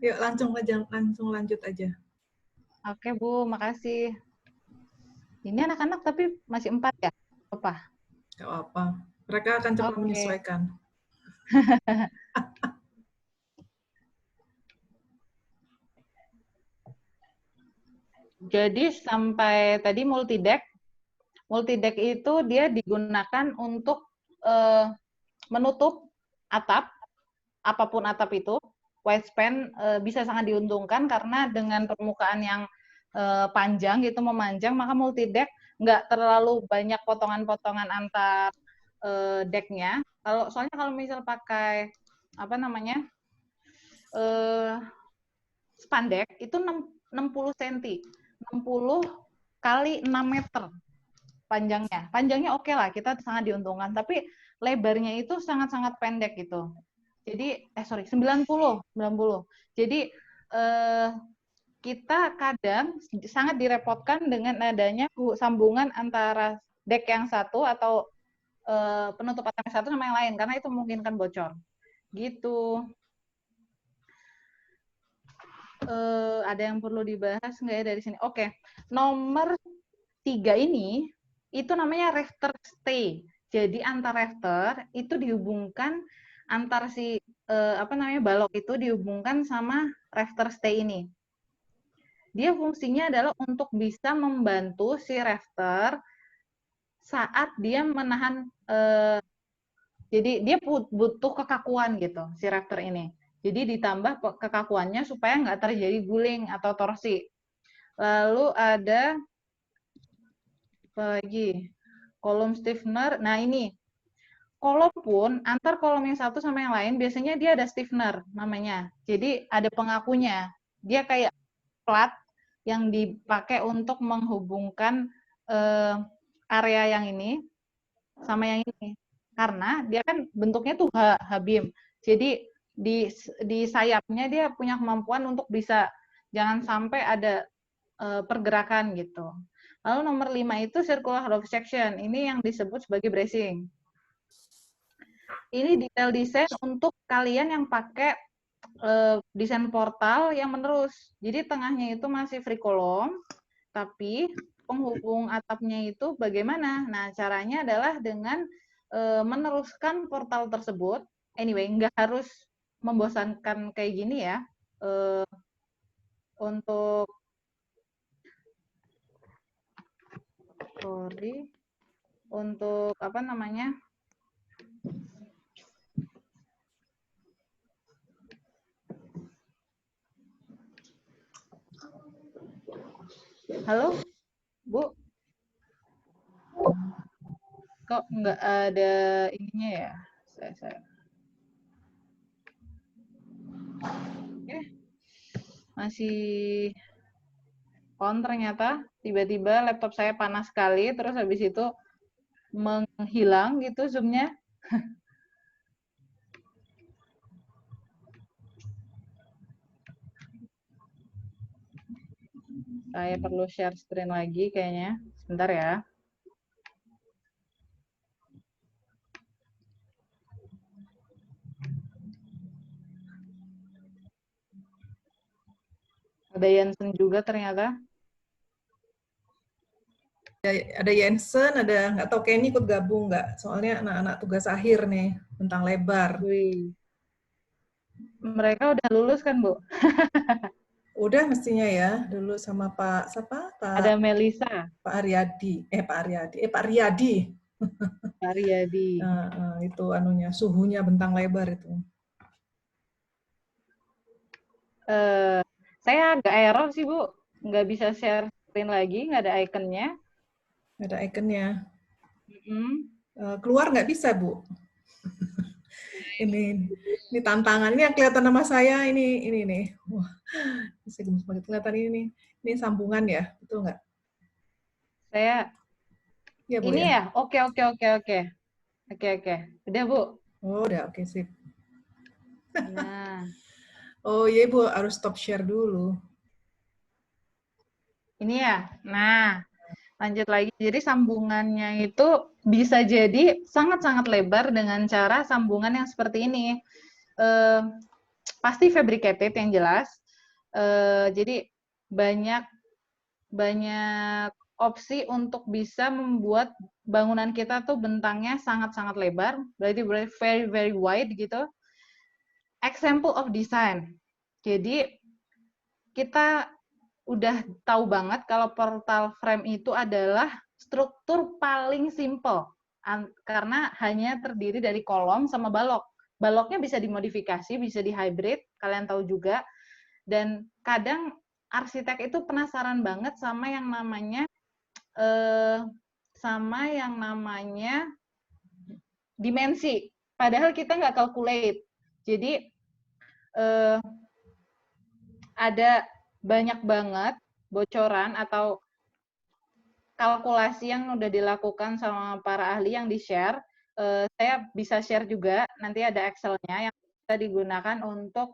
Yuk langsung lanjut aja. Oke Bu, makasih. Ini anak-anak tapi masih 4 ya? Apa? Gak apa-apa. Mereka akan cepat menyesuaikan. Jadi sampai tadi multideck itu dia digunakan untuk menutup atap, apapun atap itu. Widespan bisa sangat diuntungkan karena dengan permukaan yang panjang gitu, memanjang, maka multideck nggak terlalu banyak potongan-potongan antar decknya. Soalnya kalau misal pakai apa namanya spandek itu 60 cm, 60 kali 6 meter panjangnya. Panjangnya oke lah, kita sangat diuntungkan. Tapi lebarnya itu sangat-sangat pendek gitu. Jadi, 90. Jadi, kita kadang sangat direpotkan dengan adanya sambungan antara deck yang satu atau penutup atap yang satu sama yang lain, karena itu memungkinkan bocor. Gitu. Ada yang perlu dibahas nggak ya dari sini? Oke. Nomor 3 ini, itu namanya rafter stay. Jadi antar rafter itu dihubungkan antar si balok itu dihubungkan sama rafter stay ini. Dia fungsinya adalah untuk bisa membantu si rafter saat dia menahan jadi dia butuh kekakuan gitu si rafter ini. Jadi ditambah kekakuannya supaya nggak terjadi guling atau torsi. Lalu ada apa lagi? Kolom stiffener. Nah ini, kolom pun antar kolom yang satu sama yang lain biasanya dia ada stiffener namanya. Jadi ada pengakunya. Dia kayak plat yang dipakai untuk menghubungkan area yang ini sama yang ini. Karena dia kan bentuknya tuh H-beam. Jadi di sayapnya dia punya kemampuan untuk bisa jangan sampai ada pergerakan gitu. Lalu nomor 5 itu circular half section. Ini yang disebut sebagai bracing. Ini detail desain untuk kalian yang pakai desain portal yang menerus. Jadi tengahnya itu masih free column, tapi penghubung atapnya itu bagaimana? Nah, caranya adalah dengan meneruskan portal tersebut. Anyway, nggak harus membosankan kayak gini ya. Untuk apa namanya? Halo, Bu? Kok nggak ada ininya ya? Saya. Masih on ternyata. Tiba-tiba laptop saya panas sekali, terus habis itu menghilang gitu zoom-nya. Saya perlu share screen lagi kayaknya. Sebentar ya. Ada Jensen juga ternyata. Ada Jensen, ada nggak tahu Kenny ikut gabung nggak? Soalnya anak-anak tugas akhir nih tentang lebar. Wih. Mereka udah lulus kan, Bu? Udah mestinya ya, dulu sama Pak siapa? Ada Melisa. Pak Aryadi. Pak Riyadi. Pak Riyadi. Itu anunya, suhunya bentang lebar itu. Saya agak error sih, Bu. Nggak bisa share screen lagi, nggak ada ikonnya. Nggak ada ikonnya. Keluar nggak bisa, Bu. ini tantangan. Ini yang kelihatan nama saya, ini nih. Wah, bisa gemes banget kelihatan ini. Ini sambungan ya, betul nggak? Saya ya, Bu, ini ya? Oke. Udah, Bu? Oh, udah, oke, sip. Nah. Oh iya, Bu, harus stop share dulu. Ini ya. Nah, lanjut lagi. Jadi sambungannya itu bisa jadi sangat-sangat lebar dengan cara sambungan yang seperti ini. pasti fabricated yang jelas. Jadi banyak opsi untuk bisa membuat bangunan kita tuh bentangnya sangat-sangat lebar, berarti very very wide gitu. Example of design. Jadi kita udah tahu banget kalau portal frame itu adalah struktur paling simple karena hanya terdiri dari kolom sama balok. Baloknya bisa dimodifikasi, bisa dihybrid, kalian tahu juga. Dan kadang arsitek itu penasaran banget sama yang namanya dimensi. Padahal kita nggak calculate. Jadi ada banyak banget bocoran atau kalkulasi yang udah dilakukan sama para ahli yang di-share. Saya bisa share juga, nanti ada Excel-nya yang bisa digunakan untuk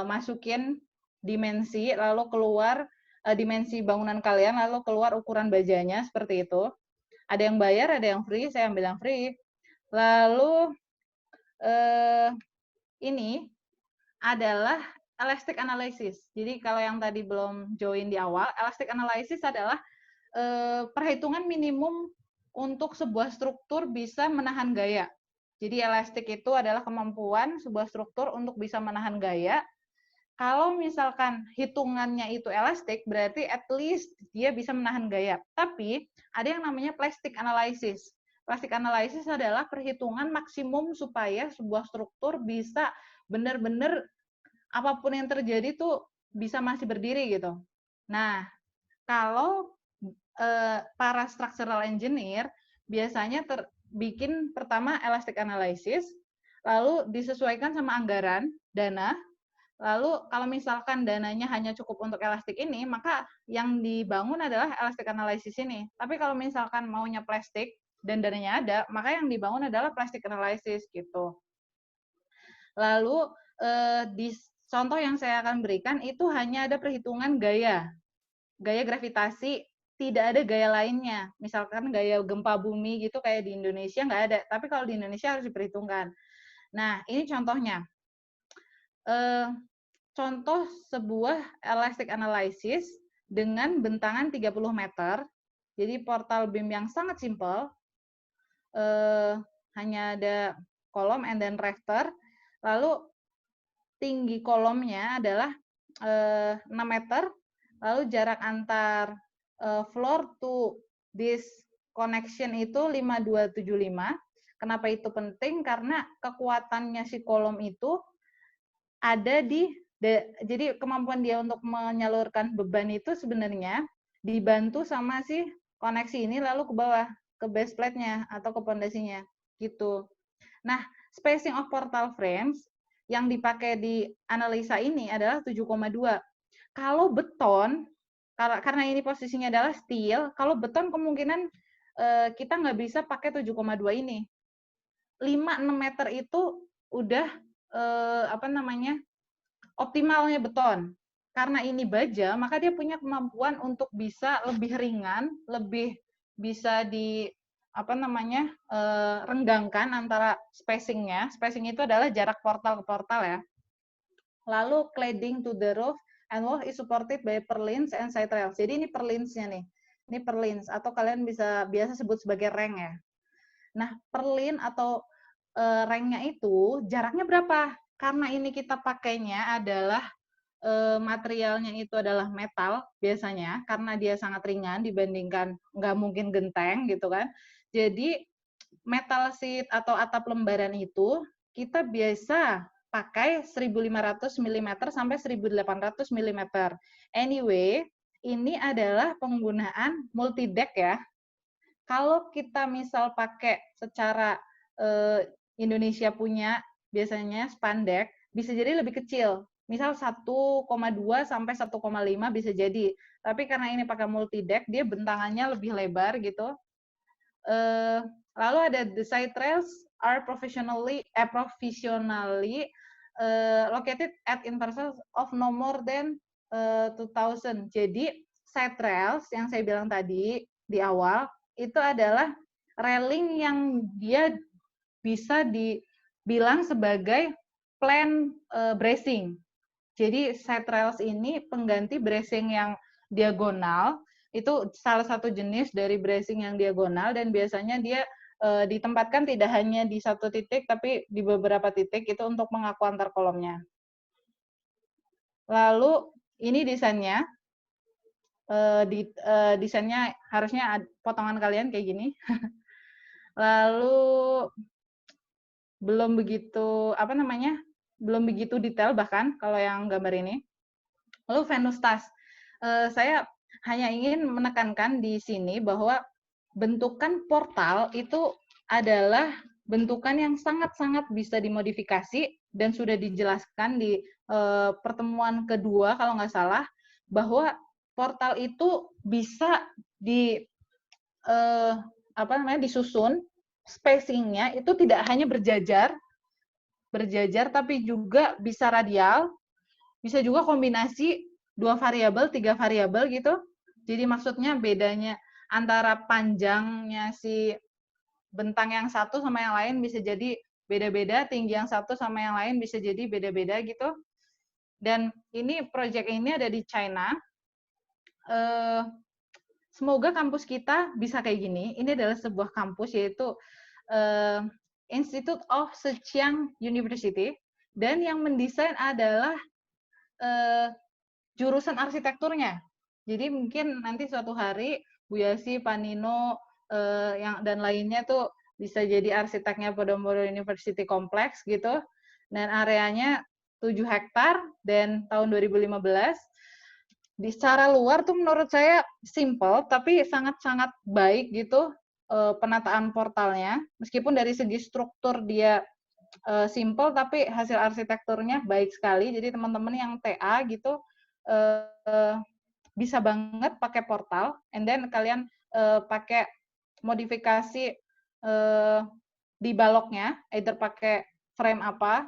masukin dimensi, lalu keluar dimensi bangunan kalian, lalu keluar ukuran bajanya, seperti itu. Ada yang bayar, ada yang free, saya ambil yang free. Lalu ini adalah elastic analysis. Jadi kalau yang tadi belum join di awal, elastic analysis adalah perhitungan minimum untuk sebuah struktur bisa menahan gaya. Jadi elastik itu adalah kemampuan sebuah struktur untuk bisa menahan gaya. Kalau misalkan hitungannya itu elastik, berarti at least dia bisa menahan gaya. Tapi ada yang namanya plastic analysis. Plastic analysis adalah perhitungan maksimum supaya sebuah struktur bisa benar-benar apapun yang terjadi tuh bisa masih berdiri gitu. Nah, kalau para structural engineer biasanya bikin pertama elastic analysis, lalu disesuaikan sama anggaran, dana, lalu kalau misalkan dananya hanya cukup untuk elastik ini, maka yang dibangun adalah elastic analysis ini. Tapi kalau misalkan maunya plastik dan dananya ada, maka yang dibangun adalah plastic analysis gitu. Lalu di contoh yang saya akan berikan itu hanya ada perhitungan gaya gravitasi, tidak ada gaya lainnya. Misalkan gaya gempa bumi gitu kayak di Indonesia nggak ada, tapi kalau di Indonesia harus diperhitungkan. Nah, ini contohnya. Contoh sebuah elastic analysis dengan bentangan 30 meter, jadi portal beam yang sangat simple, hanya ada kolom and then rafter, lalu tinggi kolomnya adalah 6 meter, lalu jarak antar floor to this connection itu 5275. Kenapa itu penting? Karena kekuatannya si kolom itu ada jadi kemampuan dia untuk menyalurkan beban itu sebenarnya dibantu sama si koneksi ini lalu ke bawah, ke base plate-nya atau ke pondasinya gitu. Nah, spacing of portal frames yang dipakai di analisa ini adalah 7,2. Kalau beton, karena ini posisinya adalah steel, kalau beton kemungkinan kita nggak bisa pakai 7,2 ini. 5-6 meter itu udah optimalnya beton. Karena ini baja, maka dia punya kemampuan untuk bisa lebih ringan, lebih bisa renggangkan antara spacing-nya. Spacing itu adalah jarak portal ke portal ya. Lalu cladding to the roof and wall is supported by purlins and side rails. Jadi ini purlins-nya nih. Ini purlins atau kalian biasa sebut sebagai reng ya. Nah, purlin atau rengnya itu jaraknya berapa? Karena ini kita pakainya adalah materialnya itu adalah metal biasanya karena dia sangat ringan dibandingkan nggak mungkin genteng gitu kan. Jadi metal sheet atau atap lembaran itu kita biasa pakai 1500 mm sampai 1800 mm. Anyway, ini adalah penggunaan multi deck ya. Kalau kita misal pakai secara Indonesia punya biasanya spandek bisa jadi lebih kecil. Misal 1,2 sampai 1,5 bisa jadi. Tapi karena ini pakai multi deck, dia bentangannya lebih lebar gitu. Lalu ada the side rails are provisionally located at intervals of no more than 2000. Jadi side rails yang saya bilang tadi di awal itu adalah railing yang dia bisa dibilang sebagai plan bracing. Jadi side rails ini pengganti bracing yang diagonal, itu salah satu jenis dari bracing yang diagonal, dan biasanya dia ditempatkan tidak hanya di satu titik, tapi di beberapa titik, itu untuk mengaku antar kolomnya. Lalu ini desainnya, desainnya harusnya potongan kalian kayak gini. Lalu belum begitu, belum begitu detail bahkan kalau yang gambar ini. Lalu Venus Tas. Saya hanya ingin menekankan di sini bahwa bentukan portal itu adalah bentukan yang sangat-sangat bisa dimodifikasi, dan sudah dijelaskan di pertemuan kedua kalau nggak salah, bahwa portal itu bisa disusun, spacing-nya itu tidak hanya berjajar, tapi juga bisa radial, bisa juga kombinasi 2 variabel, 3 variabel gitu. Jadi maksudnya bedanya antara panjangnya si bentang yang satu sama yang lain bisa jadi beda-beda, tinggi yang satu sama yang lain bisa jadi beda-beda gitu. Dan ini project ini ada di China. Semoga kampus kita bisa kayak gini. Ini adalah sebuah kampus, yaitu Institute of Zhejiang University, dan yang mendesain adalah jurusan arsitekturnya. Jadi mungkin nanti suatu hari Bu Yasi, Pak Nino, dan lainnya tuh bisa jadi arsiteknya Podomoro University Complex gitu. Dan areanya 7 hektar, dan tahun 2015. Di secara luar tuh menurut saya simple, tapi sangat-sangat baik gitu penataan portalnya. Meskipun dari segi struktur dia simple, tapi hasil arsitekturnya baik sekali. Jadi teman-teman yang TA gitu bisa banget pakai portal, and then kalian pakai modifikasi di baloknya, either pakai frame apa,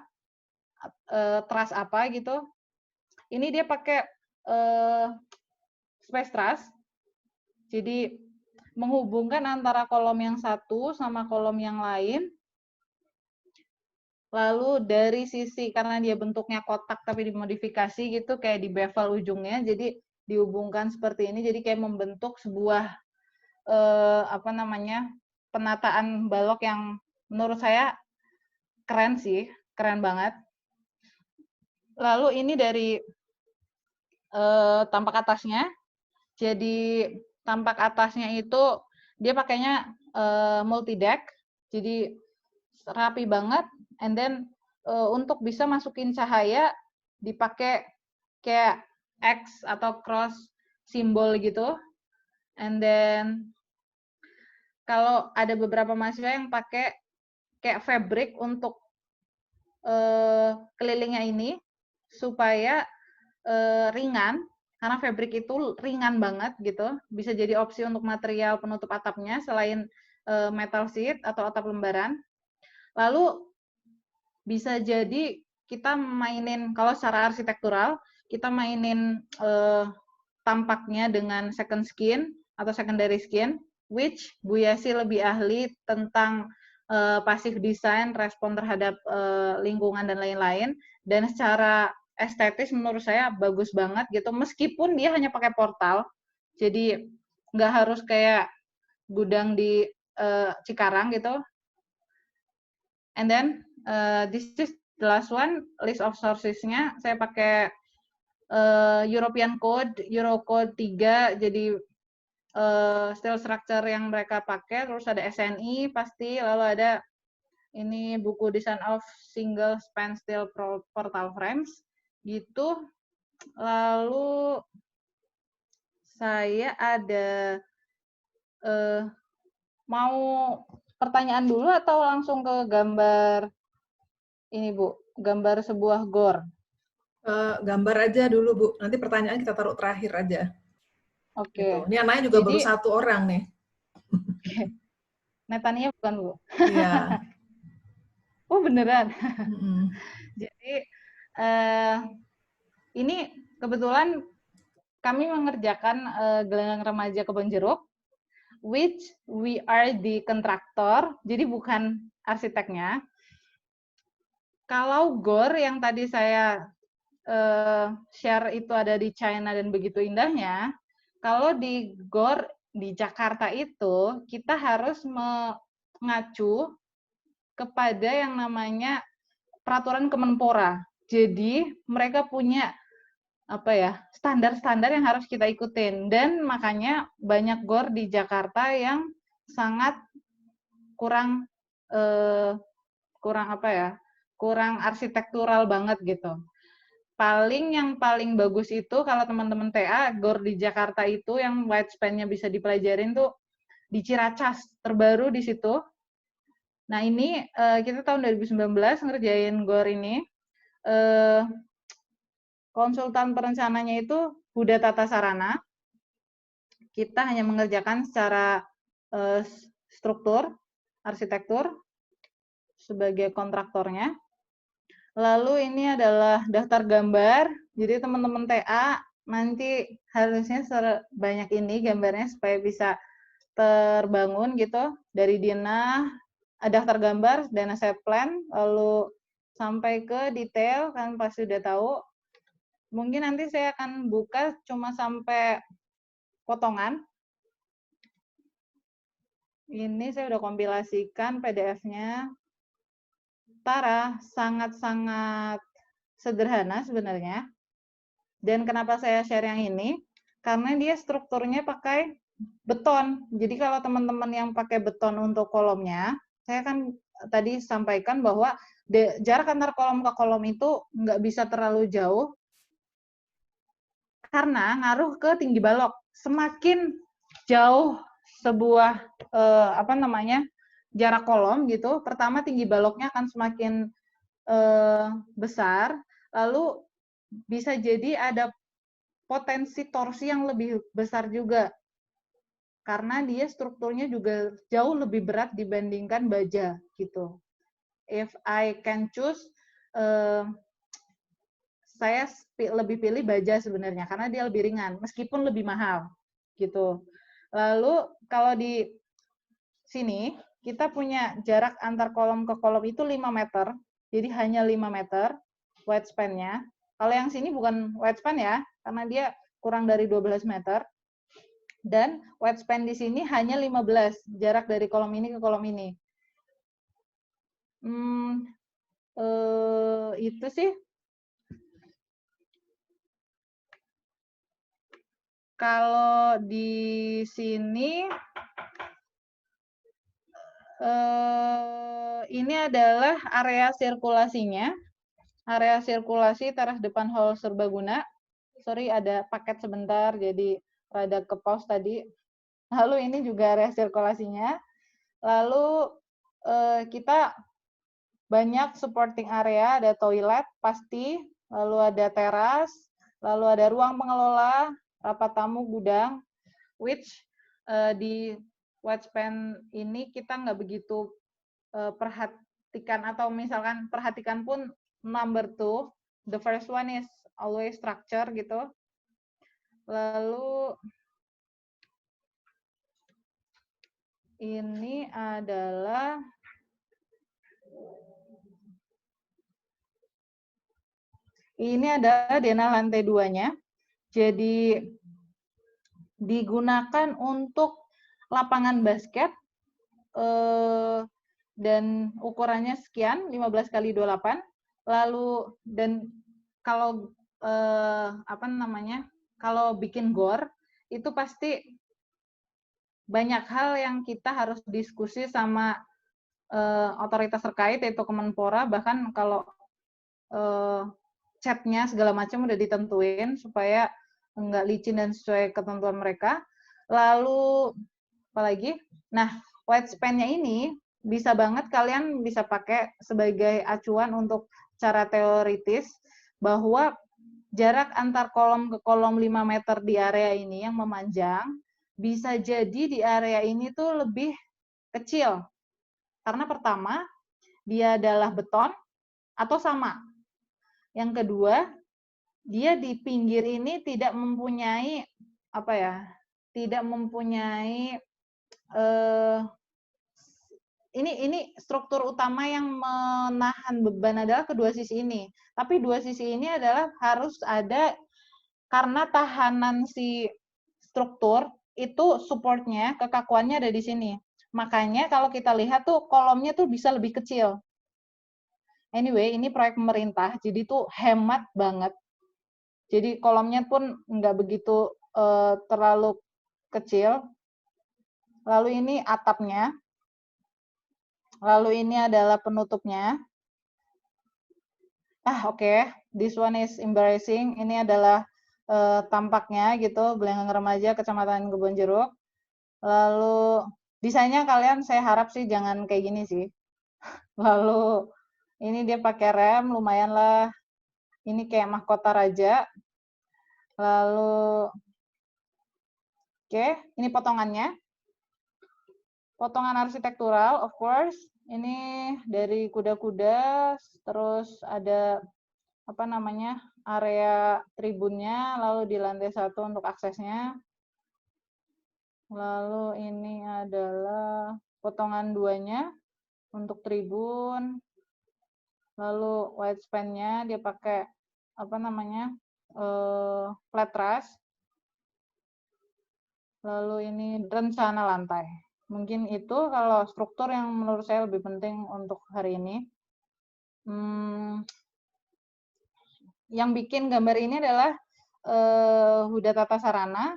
truss apa gitu. Ini dia pakai space truss, jadi menghubungkan antara kolom yang satu sama kolom yang lain. Lalu dari sisi, karena dia bentuknya kotak tapi dimodifikasi gitu, kayak di bevel ujungnya, jadi dihubungkan seperti ini, jadi kayak membentuk sebuah penataan balok yang menurut saya keren sih, keren banget. Lalu ini dari tampak atasnya, jadi tampak atasnya itu dia pakainya multi deck, jadi rapi banget. And then untuk bisa masukin cahaya dipakai kayak X atau cross simbol gitu. And then kalau ada beberapa mahasiswa yang pakai kayak fabric untuk kelilingnya ini supaya ringan, karena fabric itu ringan banget gitu. Bisa jadi opsi untuk material penutup atapnya selain metal sheet atau atap lembaran. Lalu bisa jadi kita mainin, kalau secara arsitektural, kita mainin tampaknya dengan second skin atau secondary skin, which Bu Yasi lebih ahli tentang passive design, respon terhadap lingkungan dan lain-lain, dan secara estetis menurut saya bagus banget gitu, meskipun dia hanya pakai portal, jadi nggak harus kayak gudang di Cikarang gitu. And then this is the last one, list of sources-nya. Saya pakai European Code, Eurocode 3, jadi steel structure yang mereka pakai. Terus ada SNI pasti, lalu ada ini buku Design of Single Span Steel Portal Frames, gitu. Lalu saya ada mau pertanyaan dulu atau langsung ke gambar ini, Bu? Gambar sebuah gor. Gambar aja dulu, Bu. Nanti pertanyaan kita taruh terakhir aja. Oke. Gitu. Ini anaknya juga baru 1 orang nih. Netania bukan, Bu? Iya. Oh, beneran? Jadi, ini kebetulan kami mengerjakan gelanggang remaja Kebon Jeruk, which we are the kontraktor, jadi bukan arsiteknya. Kalau GOR yang tadi saya share itu ada di China dan begitu indahnya, kalau di GOR di Jakarta itu kita harus mengacu kepada yang namanya peraturan Kemenpora. Jadi mereka punya apa ya, standar-standar yang harus kita ikutin, dan makanya banyak GOR di Jakarta yang sangat kurang apa ya, kurang arsitektural banget gitu. Yang paling bagus itu kalau teman-teman TA, GOR di Jakarta itu yang white span-nya bisa dipelajarin tuh di Ciracas, terbaru di situ. Nah ini kita tahun 2019 ngerjain GOR ini, konsultan perencananya itu Huda Tata Sarana. Kita hanya mengerjakan secara struktur, arsitektur sebagai kontraktornya. Lalu ini adalah daftar gambar. Jadi teman-teman TA nanti harusnya sebanyak ini gambarnya supaya bisa terbangun gitu. Dari Dina, daftar gambar, dana set plan, lalu sampai ke detail, kan pasti udah tahu. Mungkin nanti saya akan buka cuma sampai potongan. Ini saya udah kompilasikan PDF-nya. Tara, sangat-sangat sederhana sebenarnya. Dan kenapa saya share yang ini? Karena dia strukturnya pakai beton. Jadi kalau teman-teman yang pakai beton untuk kolomnya, saya kan tadi sampaikan bahwa jarak antar kolom ke kolom itu nggak bisa terlalu jauh, karena ngaruh ke tinggi balok. Semakin jauh sebuah jarak kolom gitu, pertama tinggi baloknya akan semakin besar, lalu bisa jadi ada potensi torsi yang lebih besar juga, karena dia strukturnya juga jauh lebih berat dibandingkan baja gitu. If I can choose, saya lebih pilih baja sebenarnya karena dia lebih ringan meskipun lebih mahal gitu. Lalu kalau di sini kita punya jarak antar kolom ke kolom itu 5 meter. Jadi hanya 5 meter white span-nya. Kalau yang sini bukan white span ya, karena dia kurang dari 12 meter. Dan white span di sini hanya 15, jarak dari kolom ini ke kolom ini. Itu sih. Kalau di sini, ini adalah area sirkulasinya. Area sirkulasi teras depan hall serbaguna. Sorry, ada paket sebentar, jadi rada ke pause tadi. Lalu ini juga area sirkulasinya. Lalu kita banyak supporting area, ada toilet pasti, lalu ada teras, lalu ada ruang pengelola, rapat tamu, gudang, which di white span ini kita nggak begitu perhatikan, atau misalkan perhatikan pun number 2, the first one is always structure gitu. Lalu ini adalah denah lantai 2-nya. Jadi digunakan untuk lapangan basket dan ukurannya sekian, 15 kali 28. Lalu dan kalau kalau bikin GOR itu pasti banyak hal yang kita harus diskusi sama otoritas terkait, yaitu Kemenpora. Bahkan kalau catnya segala macam udah ditentuin supaya nggak licin dan sesuai ketentuan mereka. Lalu apalagi? Nah, white span-nya ini bisa banget kalian bisa pakai sebagai acuan untuk cara teoritis, bahwa jarak antar kolom ke kolom 5 meter di area ini yang memanjang, bisa jadi di area ini tuh lebih kecil. Karena pertama, dia adalah beton atau sama. Yang kedua, dia di pinggir ini tidak mempunyai tidak mempunyai ini struktur utama yang menahan beban adalah kedua sisi ini. Tapi dua sisi ini adalah harus ada, karena tahanan si struktur itu supportnya, kekakuannya ada di sini. Makanya kalau kita lihat tuh kolomnya tuh bisa lebih kecil. Anyway, ini proyek pemerintah, jadi tuh hemat banget. Jadi kolomnya pun nggak begitu terlalu kecil. Lalu ini atapnya. Lalu ini adalah penutupnya. Oke. This one is embarrassing. Ini adalah tampaknya gitu, Belenggang Remaja, Kecamatan Kebonjeruk. Lalu desainnya kalian saya harap sih jangan kayak gini sih. Lalu ini dia pakai rem, lumayan lah. Ini kayak mahkota raja. Lalu oke, ini potongannya. Potongan arsitektural, of course. Ini dari kuda-kuda, terus ada apa namanya, area tribunnya, lalu di lantai 1 untuk aksesnya. Lalu ini adalah potongan 2-nya untuk tribun. Lalu white span-nya dia pakai apa namanya, flat truss. Lalu ini rencana lantai. Mungkin itu kalau struktur yang menurut saya lebih penting untuk hari ini. Yang bikin gambar ini adalah Huda Tata Sarana,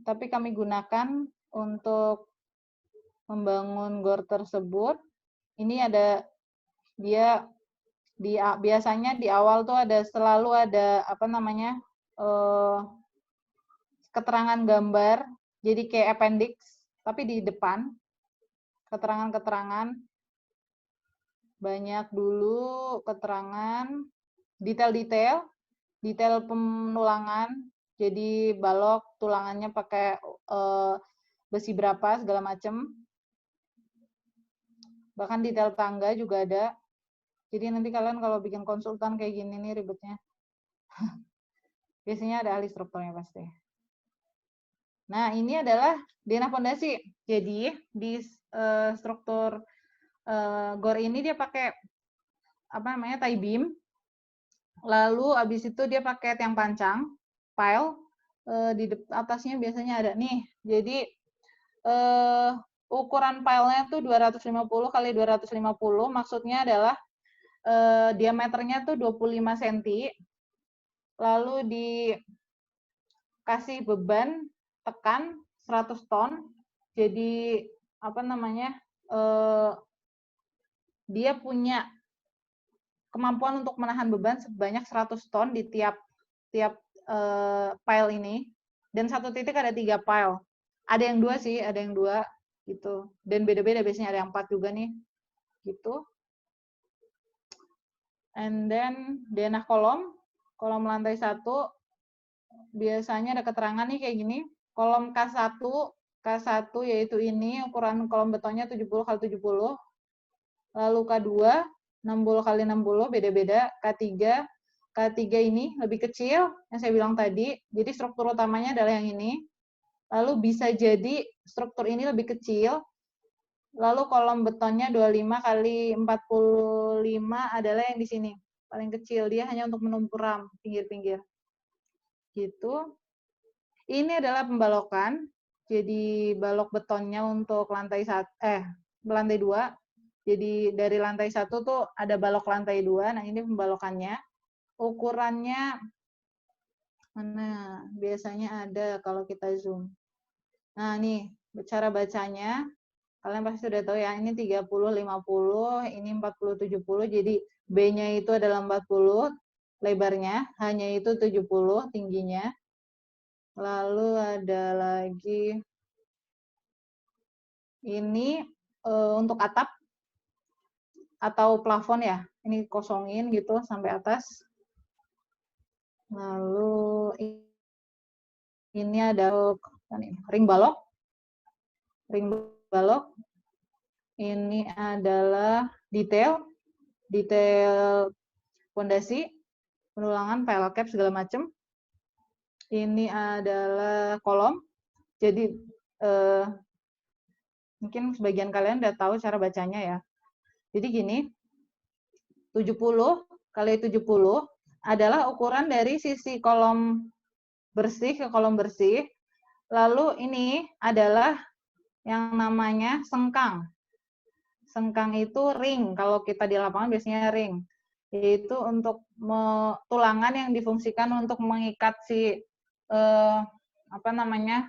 tapi kami gunakan untuk membangun GOR tersebut. Ini ada dia biasanya di awal tuh selalu ada apa namanya, keterangan gambar, jadi kayak appendix, tapi di depan keterangan-keterangan banyak dulu, keterangan detail penulangan, jadi balok tulangannya pakai besi berapa segala macam, bahkan detail tangga juga ada. Jadi nanti kalian kalau bikin konsultan kayak gini nih ribetnya. Biasanya ada ahli strukturnya pasti. Nah, ini adalah denah pondasi. Jadi di struktur GOR ini dia pakai apa namanya, tie beam. Lalu habis itu dia pakai tiang pancang, pile, di atasnya biasanya ada nih. Jadi ukuran pile-nya tuh 250 kali 250, maksudnya adalah diameternya tuh 25 cm. Lalu dikasih beban tekan 100 ton. Jadi apa namanya? Dia punya kemampuan untuk menahan beban sebanyak 100 ton di tiap pile ini. Dan satu titik ada 3 pile. Ada yang 2 sih, ada yang 2 gitu. Dan beda-beda, biasanya ada yang 4 juga nih. Gitu. And then denah kolom lantai 1 biasanya ada keterangan nih kayak gini. Kolom K1 yaitu ini, ukuran kolom betonnya 70 kali 70. Lalu K2 60 kali 60, beda-beda. K3 ini lebih kecil, yang saya bilang tadi. Jadi struktur utamanya adalah yang ini. Lalu bisa jadi struktur ini lebih kecil. Lalu kolom betonnya 25 kali 45 adalah yang di sini. Paling kecil, dia hanya untuk menumpur ram pinggir-pinggir. Gitu. Ini adalah pembalokan. Jadi balok betonnya untuk lantai 2. Jadi dari lantai 1 tuh ada balok lantai 2. Nah, ini pembalokannya. Ukurannya mana? Biasanya ada kalau kita zoom. Nah, nih cara bacanya. Kalian pasti sudah tahu ya, ini 30 50, ini 40 70. Jadi B-nya itu adalah 40 lebarnya, hanya itu 70 tingginya. Lalu ada lagi ini untuk atap atau plafon ya, ini kosongin gitu sampai atas. Lalu ini ada ring balok. Ini adalah detail fondasi, penulangan, pile cap segala macam. Ini adalah kolom. Jadi Mungkin sebagian kalian udah tahu cara bacanya ya. Jadi gini, 70 kali 70 adalah ukuran dari sisi kolom bersih ke kolom bersih. Lalu ini adalah yang namanya sengkang. Sengkang itu ring, kalau kita di lapangan biasanya ring. Yaitu untuk tulangan yang difungsikan untuk mengikat si apa namanya?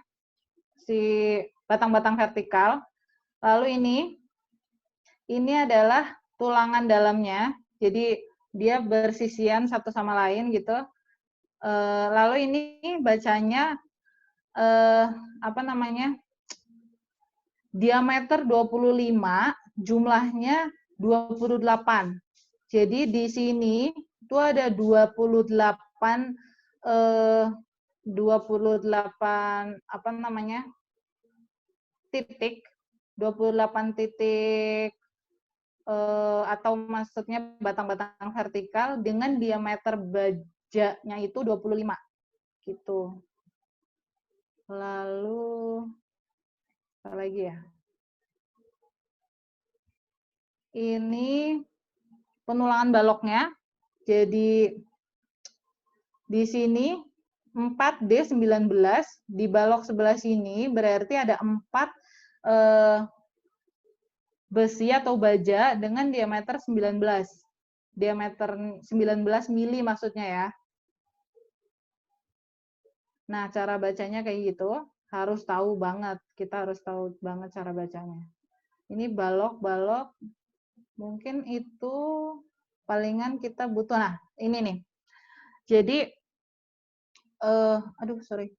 Si batang-batang vertikal. Lalu ini adalah tulangan dalamnya. Jadi dia bersisian satu sama lain gitu. Lalu ini bacanya apa namanya? Diameter 25, jumlahnya 28. Jadi di sini itu ada 28 apa namanya? Titik, 28 titik atau maksudnya batang-batang vertikal dengan diameter bajanya itu 25 gitu. Lalu apa lagi ya? Ini penulangan baloknya. Jadi di sini 4D19 di balok sebelah sini berarti ada 4 besi atau baja dengan diameter 19. Diameter 19 mili maksudnya ya. Nah, cara bacanya kayak gitu, harus tahu banget. Kita harus tahu banget cara bacanya. Ini balok-balok, mungkin itu palingan kita butuh. Nah, ini nih. Jadi, aduh, sorry.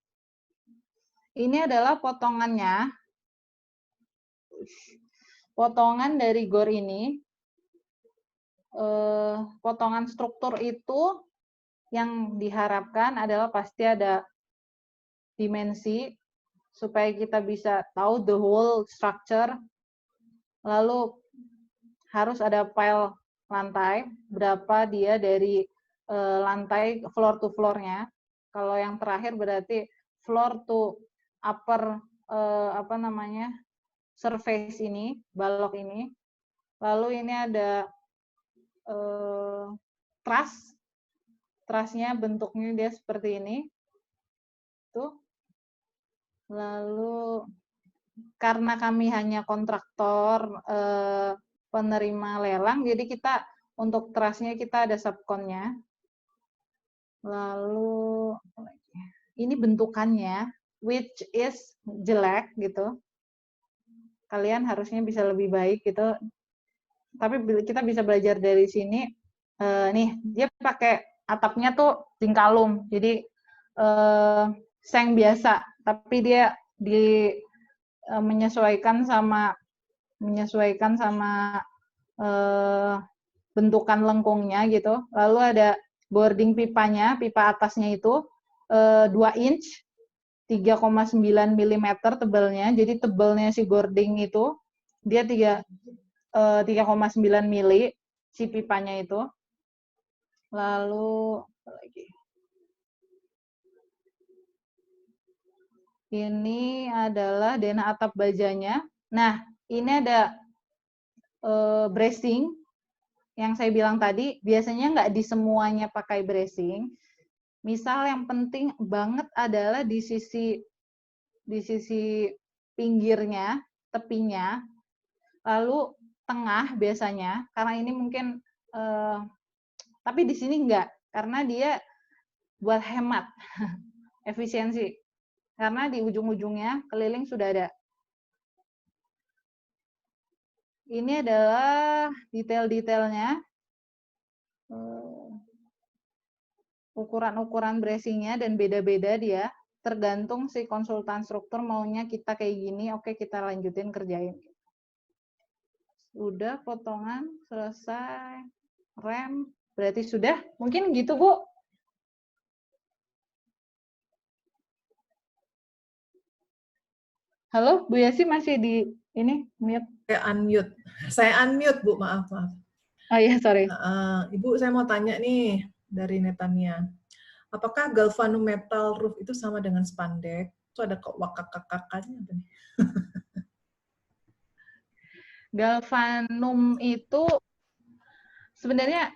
Ini adalah potongannya. Potongan dari gor ini, potongan struktur itu yang diharapkan adalah pasti ada dimensi supaya kita bisa tahu the whole structure. Lalu harus ada pile lantai, berapa dia dari lantai floor to floor-nya. Kalau yang terakhir berarti floor to upper apa namanya? Surface ini, balok ini. Lalu ini ada truss. Truss-nya bentuknya dia seperti ini. Tuh. Lalu karena kami hanya kontraktor penerima lelang, jadi kita untuk trustnya kita ada subkonnya. Lalu ini bentukannya, which is jelek gitu. Kalian harusnya bisa lebih baik gitu. Tapi kita bisa belajar dari sini. Nih, dia pakai atapnya tuh tingkalum, jadi seng biasa, tapi dia menyesuaikan sama bentukan lengkungnya gitu. Lalu ada boarding pipanya, pipa atasnya itu 2 inch, 3,9 mm tebalnya. Jadi tebalnya si boarding itu dia 3,9 mm si pipanya itu. Lalu apa lagi? Ini adalah denah atap bajanya. Nah, ini ada bracing yang saya bilang tadi, biasanya nggak di semuanya pakai bracing. Misal yang penting banget adalah di sisi pinggirnya, tepinya, lalu tengah biasanya, karena ini mungkin, tapi di sini enggak, karena dia buat hemat, efisiensi. Karena di ujung-ujungnya keliling sudah ada. Ini adalah detail-detailnya, ukuran-ukuran bracingnya dan beda-beda dia, tergantung si konsultan struktur maunya kita kayak gini, oke kita lanjutin kerjain. Udah potongan, selesai, rem, berarti sudah, mungkin gitu Bu. Halo, Bu Yasi masih di ini mute? Saya unmute Bu, maaf. Oh iya, sorry. Ibu, saya mau tanya nih dari Netania. Apakah galvanometal roof itu sama dengan spandek? Itu ada kok wakak-kakaknya apa nih? Galvanum itu sebenarnya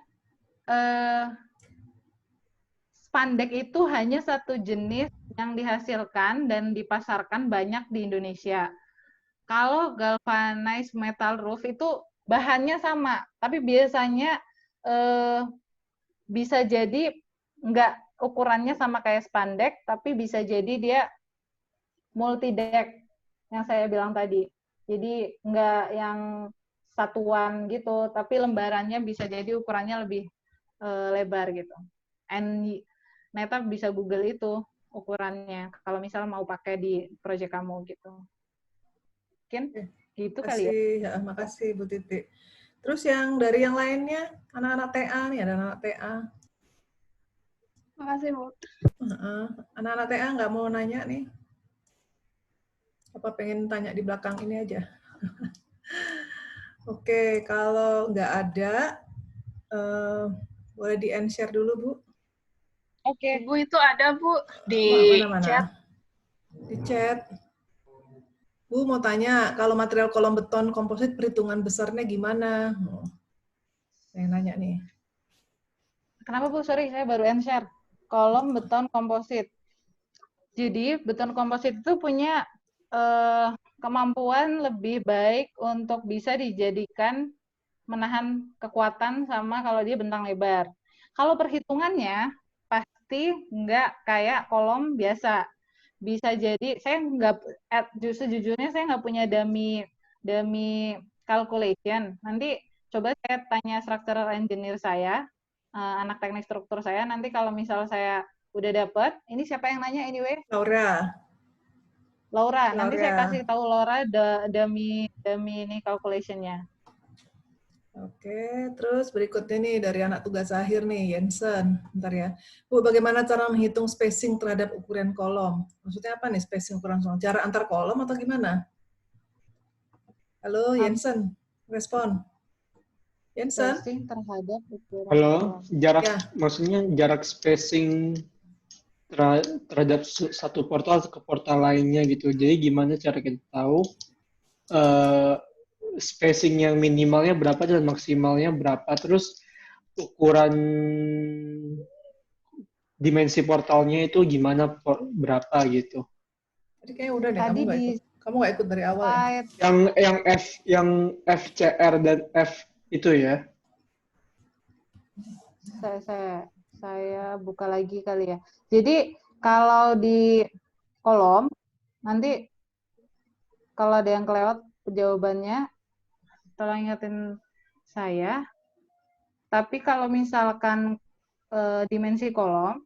spandek itu hanya satu jenis yang dihasilkan dan dipasarkan banyak di Indonesia. Kalau galvanized metal roof itu bahannya sama, tapi biasanya bisa jadi nggak ukurannya sama kayak spandek, tapi bisa jadi dia multi deck yang saya bilang tadi. Jadi nggak yang satuan gitu, tapi lembarannya bisa jadi ukurannya lebih lebar gitu. And Neta bisa Google itu ukurannya kalau misal mau pakai di proyek kamu gitu. Mungkin gitu kali ya. Ya, makasih Bu Titi. Terus yang dari yang lainnya, anak-anak TA nih, ada anak TA. Makasih, Bu. Anak-anak TA nggak mau nanya nih? Apa pengen tanya di belakang ini aja? Oke, kalau nggak ada, boleh di-end share dulu, Bu. Oke. Bu, itu ada, Bu, di Mana-mana? chat. Di chat. Bu mau tanya, kalau material kolom beton komposit perhitungan besarnya gimana? Saya nanya nih. Kenapa Bu? Sorry, saya baru end share. Kolom beton komposit. Jadi beton komposit itu punya kemampuan lebih baik untuk bisa dijadikan menahan kekuatan sama kalau dia bentang lebar. Kalau perhitungannya pasti nggak kayak kolom biasa. Bisa jadi saya nggak, sejujurnya saya nggak punya dummy calculation. Nanti coba saya tanya structural engineer saya, anak teknik struktur saya. Nanti kalau misal saya udah dapet, ini siapa yang nanya anyway? Laura. Nanti saya kasih tahu Laura dummy ini calculation-nya. Oke, terus berikutnya nih dari anak tugas akhir nih, Jensen. Bentar ya. Bu, bagaimana cara menghitung spacing terhadap ukuran kolom? Maksudnya apa nih spacing ukuran kolom? Jarak antar kolom atau gimana? Halo, Jensen. Respon. Jensen? Spacing terhadap ukuran Halo, kolom. jarak Ya. maksudnya jarak spacing terhadap satu portal ke portal lainnya gitu. Jadi gimana cara kita tahu spacing yang minimalnya berapa dan maksimalnya berapa, terus ukuran dimensi portalnya itu gimana, berapa gitu. Tadi kayaknya udah deh, Tadi kamu nggak ikut dari awal ya? Yang FCR dan F itu ya. Saya buka lagi kali ya. Jadi kalau di kolom nanti kalau ada yang kelewat jawabannya tolong ingetin saya. Tapi kalau misalkan dimensi kolom,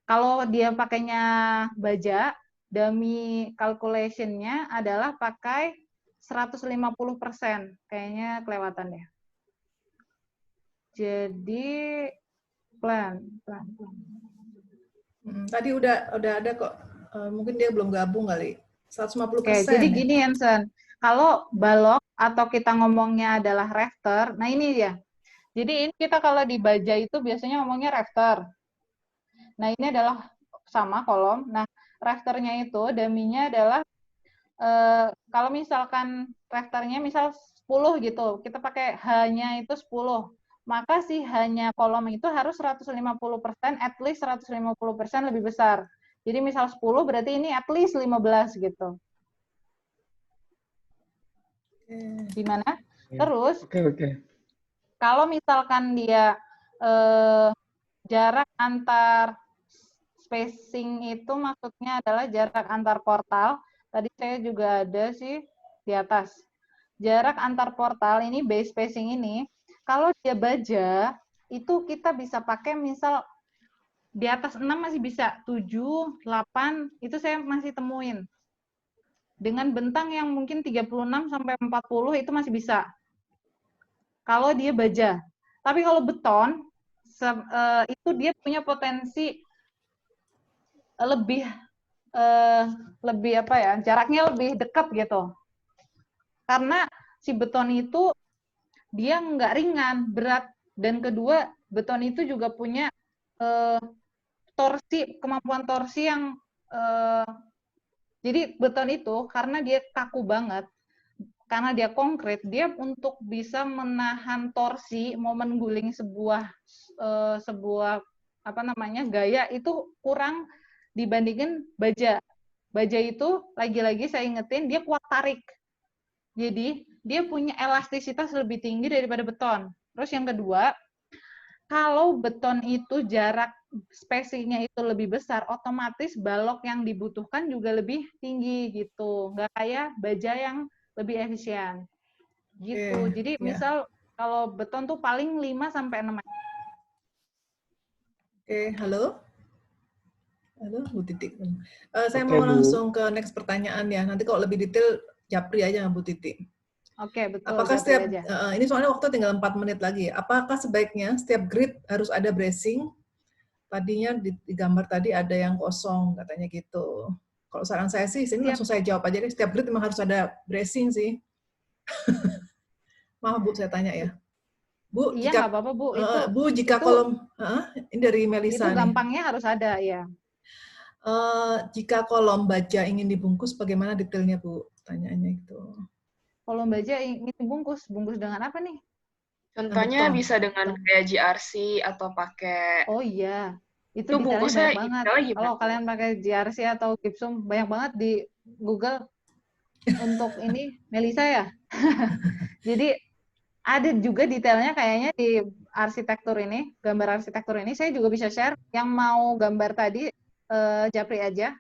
kalau dia pakainya baja, dummy calculation-nya adalah pakai 150%. Kayaknya kelewatan ya. Jadi plan. Tadi udah ada kok. Mungkin dia belum gabung kali. 150%. Oke, jadi gini Jensen. Kalau balok atau kita ngomongnya adalah rafter, nah ini dia. Jadi ini kita kalau di baja itu biasanya ngomongnya rafter. Nah ini adalah sama kolom. Nah rafternya itu dummy-nya adalah kalau misalkan rafternya misal 10 gitu, kita pakai H-nya itu 10. Maka si H-nya kolom itu harus 150%, at least 150% lebih besar. Jadi misal 10 berarti ini at least 15 gitu. Gimana? Terus, kalau misalkan dia jarak antar spacing itu maksudnya adalah jarak antar portal. Tadi saya juga ada sih di atas. Jarak antar portal ini, base spacing ini, kalau dia baja, itu kita bisa pakai misal di atas 6 masih bisa, 7, 8, itu saya masih temuin. Dengan bentang yang mungkin 36 sampai 40 itu masih bisa. Kalau dia baja. Tapi kalau beton, itu dia punya potensi lebih apa ya, jaraknya lebih dekat gitu. Karena si beton itu dia nggak ringan, berat, dan kedua beton itu juga punya kemampuan torsi yang jadi beton itu karena dia kaku banget, karena dia konkret, dia untuk bisa menahan torsi, momen guling sebuah apa namanya gaya itu kurang dibandingin baja. Baja itu lagi-lagi saya ingetin dia kuat tarik. Jadi dia punya elastisitas lebih tinggi daripada beton. Terus yang kedua, kalau beton itu jarak spacing-nya itu lebih besar, otomatis balok yang dibutuhkan juga lebih tinggi gitu. Nggak kayak baja yang lebih efisien. Gitu. Jadi misal kalau beton tuh paling 5 sampai 6 meter. Oke, halo. Halo, Bu Titi. Saya mau langsung ke next pertanyaan ya. Nanti kalau lebih detail Japri aja Bu Titi. Oke, betul. Apakah setiap ini soalnya waktu tinggal 4 menit lagi. Apakah sebaiknya setiap grid harus ada bracing? Tadinya di gambar tadi ada yang kosong katanya gitu. Kalau saran saya sih, sini langsung saya jawab aja deh. Setiap grid memang harus ada bracing sih. Maaf Bu, saya tanya ya. Bu, iya nggak apa-apa Bu. Bu jika kolom ini dari Melisa itu gampangnya harus ada ya. Jika kolom baja ingin dibungkus, bagaimana detailnya Bu? Tanyaannya itu. Kolom baja ingin dibungkus, bungkus dengan apa nih? Contohnya bisa dengan kayak GRC atau pakai. Oh iya, itu detailnya banyak banget. Kalau kalian pakai GRC atau gypsum, banyak banget di Google untuk ini Melisa ya. Jadi ada juga detailnya kayaknya di arsitektur ini, gambar arsitektur ini. Saya juga bisa share. Yang mau gambar tadi, Japri aja.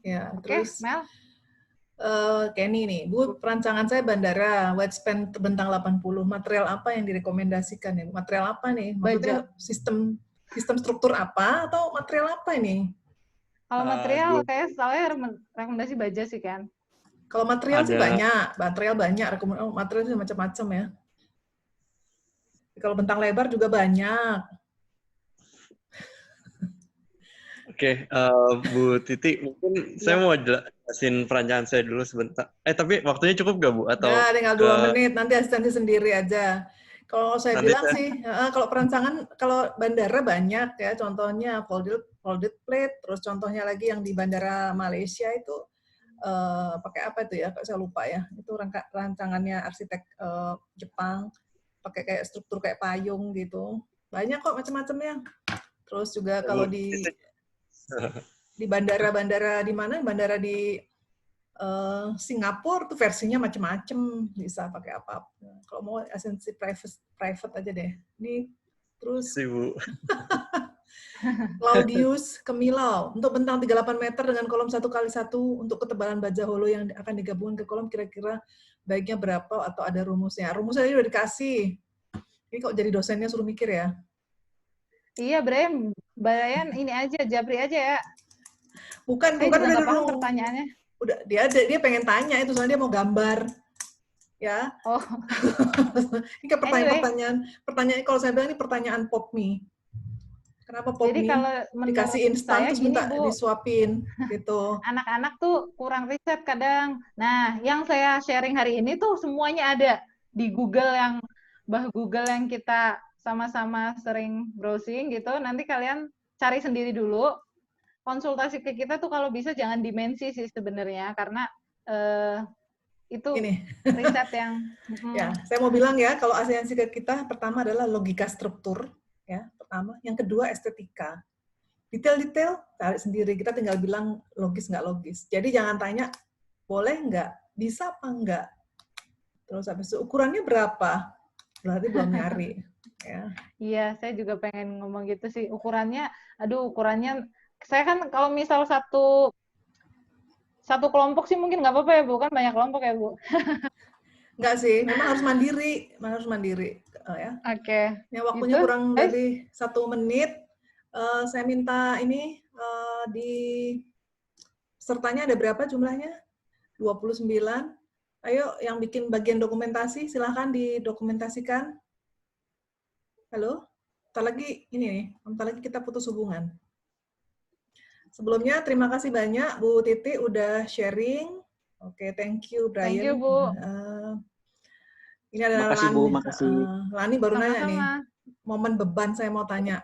Ya, Oke, terus Mel. Kenny nih, Bu, perancangan saya bandara, widespan terbentang 80. Material apa yang direkomendasikan ya? Material apa nih? Maksudnya sistem struktur apa atau material apa ini? Kalau material kayak saya rekomendasi baja sih kan. Kalau material sih banyak, material sih macam-macam ya. Kalau bentang lebar juga banyak. Oke, Bu Titi, mungkin saya mau jelasin perancangan saya dulu sebentar. Tapi waktunya cukup nggak Bu? Atau ya, tinggal 2 menit, nanti asistensi sendiri aja. Kalau saya bilang sih, kalau perancangan, kalau bandara banyak ya, contohnya folded plate, terus contohnya lagi yang di Bandara Malaysia itu, pakai apa itu ya, saya lupa ya, itu rancangannya arsitek Jepang, pakai kayak struktur kayak payung gitu. Banyak kok macam-macamnya. Terus juga kalau di bandara-bandara di mana? Bandara di Singapura tuh versinya macam-macam, bisa pakai apa. Kalau mau asistensi private aja deh. Ini terus Claudius Kemilau untuk bentang 38 meter dengan kolom 1x1 untuk ketebalan baja holo yang akan digabungkan ke kolom kira-kira baiknya berapa atau ada rumusnya? Rumusnya udah dikasih. Ini kok jadi dosennya suruh mikir ya? Iya, Brian ini aja, Japri aja ya. Bukan udah paham pertanyaannya. Udah dia pengen tanya itu soalnya dia mau gambar. Ya. Oh. Ini kayak pertanyaan kalau saya bilang ini pertanyaan pop me. Kenapa pop Jadi me? kalau Dikasih instan terus minta disuapin gitu. Anak-anak tuh kurang riset kadang. Nah, yang saya sharing hari ini tuh semuanya ada di Google Google yang kita sama-sama sering browsing gitu. Nanti kalian cari sendiri dulu. Konsultasi ke kita tuh kalau bisa jangan dimensi sih sebenarnya, karena itu riset yang ya, saya mau bilang ya, kalau asistensi ke kita pertama adalah logika struktur ya, pertama. Yang kedua estetika. Detail-detail cari sendiri, kita tinggal bilang logis nggak logis. Jadi jangan tanya boleh nggak, bisa apa nggak. Terus habis itu ukurannya berapa? Berarti belum nyari. Ya. Iya, saya juga pengen ngomong gitu sih. Ukurannya saya kan kalau misal satu kelompok sih mungkin nggak apa-apa ya Bu, kan banyak kelompok ya Bu. Nggak sih, memang harus mandiri. Ya. Oke. Ya, waktunya kurang dari 1 menit. Saya minta ini di pesertanya ada berapa jumlahnya? 29. Ayo yang bikin bagian dokumentasi silahkan didokumentasikan. Halo? Bentar lagi kita putus hubungan. Sebelumnya terima kasih banyak Bu Titi udah sharing. Oke, thank you Brian. Thank you Bu. Ini ada makasih, Lani. Bu, makasih. Lani baru Sama-sama. nanya nih. Momen beban saya mau tanya.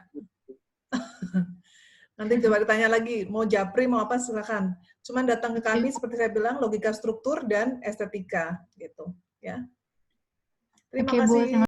Nanti coba ditanya lagi, mau japri, mau apa, silakan. Cuman datang ke kami, seperti saya bilang, logika struktur dan estetika, gitu. Ya. Terima Oke, Bu, kasih.